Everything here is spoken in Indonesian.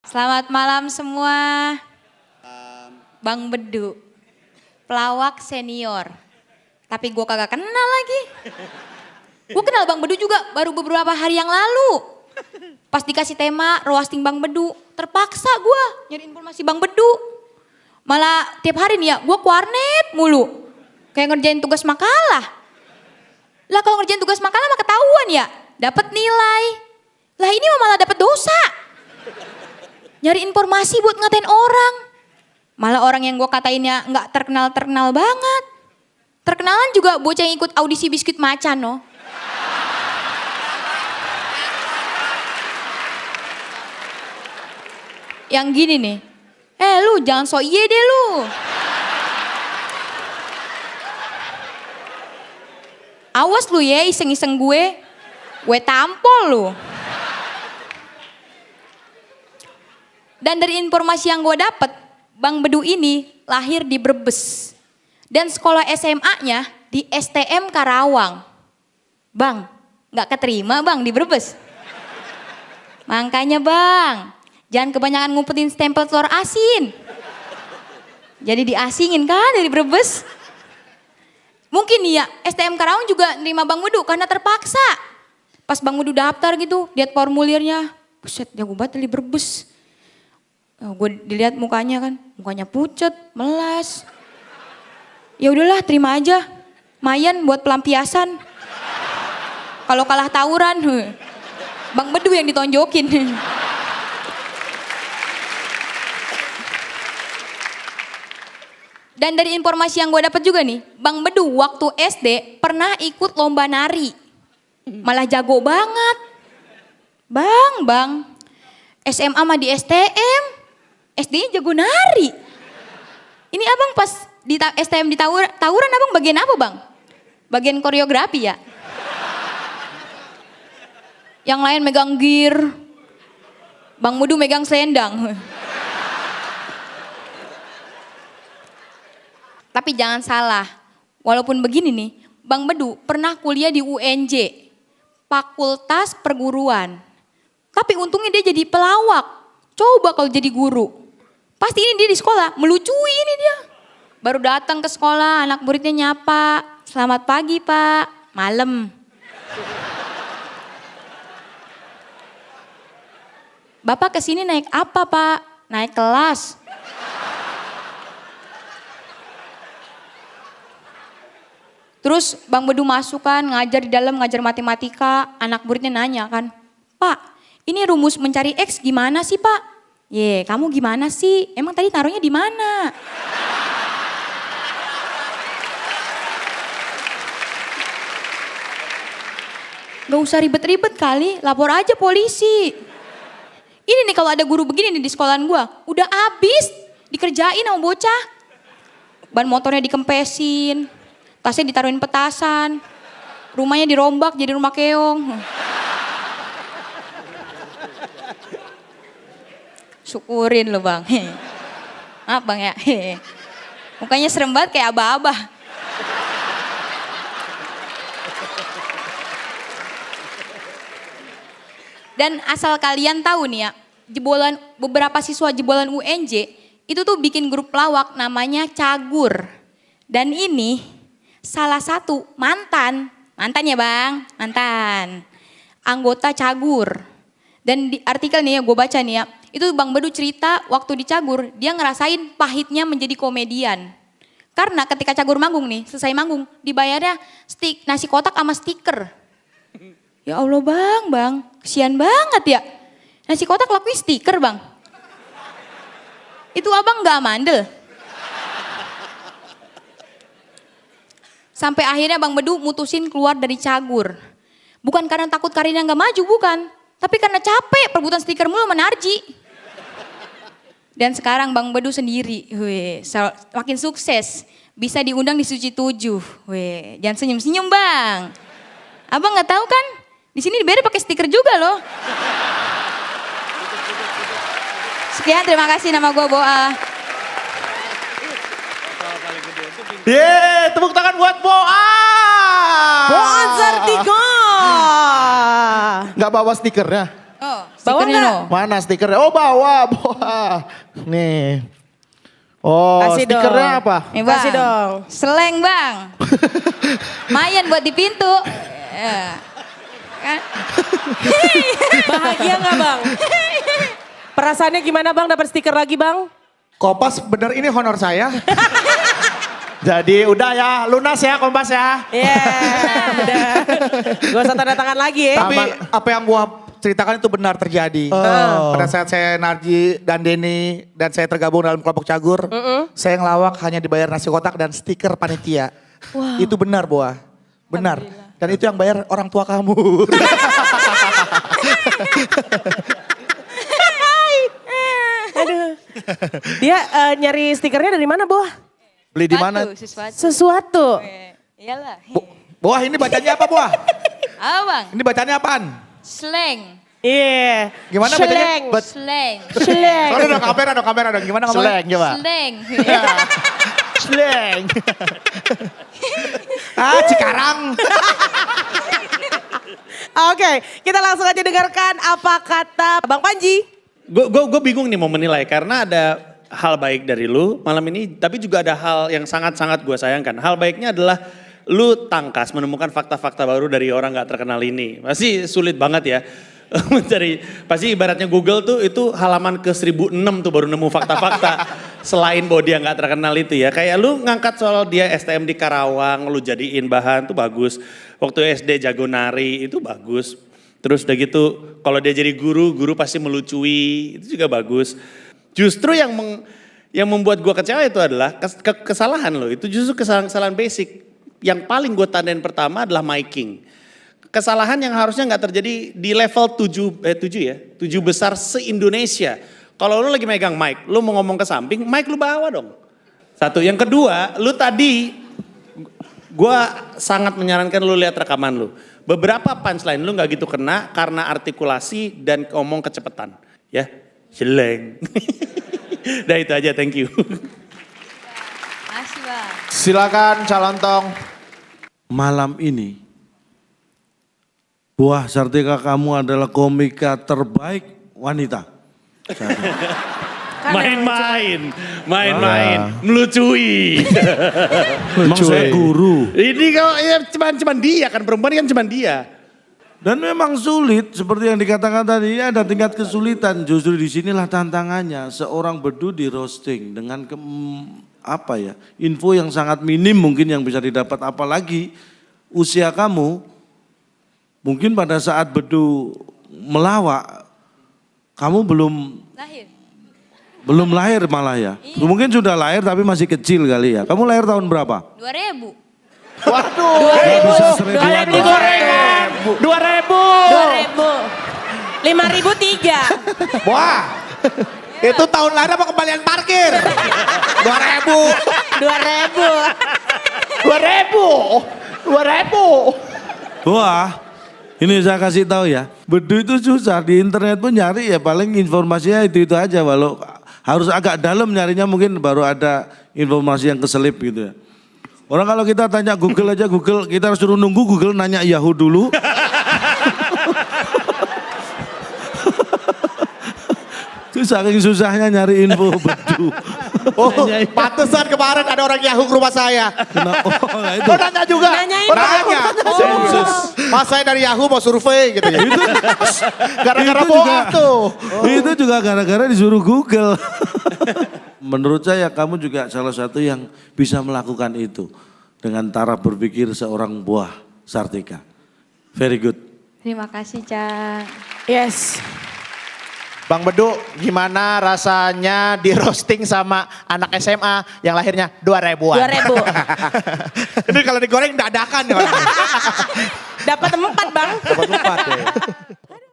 Selamat malam semua. Bang Bedu, pelawak senior. Tapi gue kagak kenal lagi. Gue kenal Bang Bedu juga baru beberapa hari yang lalu. Pas dikasih tema roasting Bang Bedu, terpaksa gue nyari informasi Bang Bedu. Malah tiap hari nih ya, gue ke warnet mulu. Kayak ngerjain tugas makalah. Lah kalau ngerjain tugas makalah mah ketahuan ya, dapat nilai. Lah ini mah malah dapat dosa. Nyari informasi buat ngatain orang. Malah orang yang gue katainnya nggak terkenal banget. Terkenalan juga bocah yang ikut audisi biskuit macan no. Yang gini nih, lu jangan so iye deh lu. Awas lu ya iseng-iseng gue tampol lu. Dan dari informasi yang gue dapet, Bang Bedu ini lahir di Brebes. Dan sekolah SMA-nya di STM Karawang. Bang, gak keterima bang di Brebes. Makanya bang, jangan kebanyakan ngumpetin stempel telur asin. Jadi diasingin kan dari Brebes. Mungkin nih ya STM Karawang juga nerima Bang Bedu karena terpaksa. Pas Bang Bedu daftar gitu, lihat formulirnya. Buset, jago banget di Brebes. Gue dilihat mukanya kan, mukanya pucet, melas. Ya udahlah terima aja, mayan buat pelampiasan. Kalau kalah tawuran, Bang Bedu yang ditonjokin. Dan dari informasi yang gue dapat juga nih, Bang Bedu waktu SD pernah ikut lomba nari. Malah jago banget. Bang, SMA mah di STM. SD-nya jago nari. Ini abang pas di STM di tawuran abang bagian apa bang? Bagian koreografi ya? Yang lain megang gear. Bang Bedu megang selendang. Tapi jangan salah, walaupun begini nih, Bang Bedu pernah kuliah di UNJ, Fakultas Perguruan. Tapi untungnya dia jadi pelawak. Coba kalau jadi guru. Pasti ini dia di sekolah, melucui ini dia. Baru datang ke sekolah, anak muridnya nyapa. Selamat pagi pak, malam. Bapak kesini naik apa pak? Naik kelas. Terus Bang Bedu masuk kan, ngajar di dalam, ngajar matematika. Anak muridnya nanya kan, Pak ini rumus mencari X gimana sih pak? Kamu gimana sih? Emang tadi taruhnya di mana? Gak usah ribet-ribet kali, lapor aja polisi. Ini nih kalau ada guru begini nih di sekolahan gua, udah abis dikerjain sama bocah. Ban motornya dikempesin, tasnya ditaruhin petasan, rumahnya dirombak jadi rumah keong. Syukurin lo bang. Maaf bang ya. Mukanya serem banget kayak abah-abah. Dan asal kalian tahu nih ya, beberapa siswa jebolan UNJ itu tuh bikin grup pelawak namanya Cagur. Dan ini salah satu mantan ya bang, mantan anggota Cagur. Dan di artikel nih ya gue baca nih ya, itu Bang Bedu cerita waktu di Cagur dia ngerasain pahitnya menjadi komedian. Karena ketika Cagur manggung nih, selesai manggung dibayarnya nasi kotak sama stiker. Ya Allah bang, kesian banget ya. Nasi kotak lakuin stiker bang. Itu abang gak mandel. Sampai akhirnya Bang Bedu mutusin keluar dari Cagur. Bukan karena takut karirnya gak maju, bukan. Tapi karena capek perebutan stiker mulu sama Narji. Dan sekarang Bang Bedu sendiri, makin sukses. Bisa diundang di Suci 7. Jangan senyum-senyum bang. Abang gak tahu kan? Di sini dibayar pakai stiker juga loh. Sekian, terima kasih, nama gue Boa. Tepuk tangan buat Boa. Boa Zartiga. Nggak bawa stikernya. Oh, Bawa Stikernya nggak? no. Mana stikernya? Oh bawa. Nih. Oh Kasih stikernya dong. apa? Nih bang. Kasih dong. Seleng bang. Mayan buat di pintu. Ya. Kan? Bahagia nggak bang? Perasaannya gimana bang dapat stiker lagi bang? Kompas bener ini honor saya. Jadi udah ya lunas ya Kompas ya. Iya, udah. Gak usah tanda tangan lagi ya. Tapi apa yang gua ceritakan itu benar terjadi. Pada saat saya Narji dan Denny dan saya tergabung dalam kelompok cagur, saya ngelawak hanya dibayar nasi kotak dan stiker panitia. Itu benar Boa, benar. Dan itu yang bayar orang tua kamu. Aduh. Dia nyari stikernya dari mana Boah? Beli di mana? Sesuatu. Sesuatu. Iyalah. Boa ini bacanya apa Boa? Apa bang? Ini bacanya apaan? Slang. Iya. Gimana Slang. Slang. Slang. Sorry dong kamera dong. Gimana ngomongnya? Seleng coba. Slang. Seleng. Cikarang. Oke, kita langsung aja dengarkan apa kata Bang Panji. Gue bingung nih mau menilai karena ada hal baik dari lu malam ini, tapi juga ada hal yang sangat-sangat gue sayangkan. Hal baiknya adalah lu tangkas menemukan fakta-fakta baru dari orang gak terkenal ini. Pasti sulit banget ya mencari, pasti ibaratnya Google tuh itu halaman ke 1006 tuh baru nemu fakta-fakta selain bahwa dia gak terkenal itu ya. Kayak lu ngangkat soal dia STM di Karawang, lu jadiin bahan tuh bagus. Waktu SD jago nari itu bagus. Terus udah gitu kalau dia jadi guru pasti melucui, itu juga bagus. Justru yang membuat gue kecewa itu adalah kesalahan lo, itu justru kesalahan basic. Yang paling gue tandain pertama adalah miking. Kesalahan yang harusnya gak terjadi di level 7 besar se-Indonesia. Kalau lo lagi megang mic, lo mau ngomong ke samping, mic lo bawa dong. Satu, yang kedua, lo tadi, gue sangat menyarankan lo lihat rekaman lo. Beberapa punchline lu gak gitu kena karena artikulasi dan ngomong kecepatan. Ya, seleng. Udah itu aja, thank you. Makasih bang. Silakan calon tong. Malam ini, Boah Sartika kamu adalah komika terbaik wanita. Main-main, melucui. Memang saya guru. Ini kok ya cuman dia kan, perempuan kan cuman dia. Dan memang sulit, seperti yang dikatakan tadi, ada tingkat kesulitan. Justru disinilah tantangannya, seorang bedu di roasting dengan info yang sangat minim mungkin yang bisa didapat. Apalagi usia kamu, mungkin pada saat bedu melawak, kamu belum lahir malah ya. Iya. Mungkin sudah lahir tapi masih kecil kali ya. Kamu lahir tahun berapa? 2000. Waduh. 2000 gorengan. 2000. 5.003. Wah. Itu tahun lahir apa kembalian parkir? 2000. Wah, ini saya kasih tahu ya. Bedu itu susah, di internet pun nyari ya paling informasinya itu aja. Walau harus agak dalam nyarinya mungkin baru ada informasi yang keselip gitu ya. Orang kalau kita tanya Google aja, kita harus suruh nunggu Google nanya Yahoo dulu. Itu saking susahnya nyari info bedu. Oh, pantesan kemarin ada orang Yahoo ke rumah saya. Nah, itu. Oh, nanya juga. Nanyain Nanya. Sensus. Mas saya dari Yahoo mau survei gitu ya. Gara-gara Itu bohong juga- tuh. Itu juga gara-gara disuruh Google. Menurut saya kamu juga salah satu yang bisa melakukan itu. Dengan taraf berpikir seorang Boah Sartika. Very good. Terima kasih Cak. Yes. Bang Bedu, gimana rasanya di roasting sama anak SMA yang lahirnya 2000-an? 2000. Ini kalau digoreng dadakan ya. Dapat 4 bang. Dapat 4 ya.